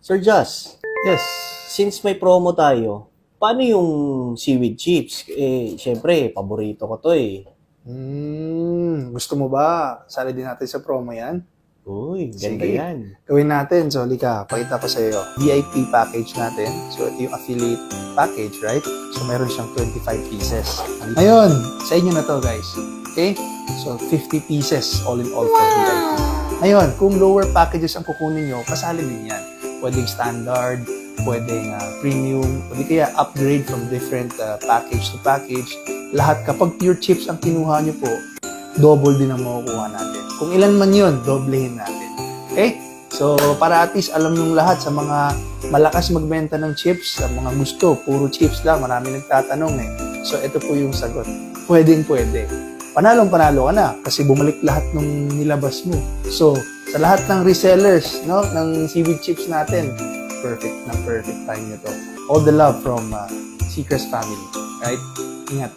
Sir Jas, Yes. since may promo tayo, paano yung seaweed chips? Syempre, paborito ko to eh. Gusto mo ba? Sali din natin sa promo yan. Uy, ganda Sige. yan. Gawin natin. So, Lika, pakita ko sa iyo. VIP package natin. So, ito yung affiliate package, right? So, meron siyang 25 pieces. Ngayon, sa inyo na to, guys. Okay? So, 50 pieces all in all for VIP. Ngayon, kung lower packages ang kukunin nyo, kasali din yan. Pwedeng standard, pwedeng premium, pwede kaya upgrade from different package to package. Lahat, kapag pure chips ang kinuha nyo po, double din ang makukuha natin. Kung ilan man yun, doblehin natin. Okay? So, para at least alam nung lahat sa mga malakas magbenta ng chips, sa mga gusto, puro chips lang, marami nagtatanong eh. So, ito po yung sagot. Pwedeng pwede. Panalong-panalo ka na kasi bumalik lahat nung nilabas mo. So, sa lahat ng resellers, no, ng seaweed chips natin, perfect time nyo to. All the love from Seacrest family. Right? Ingat.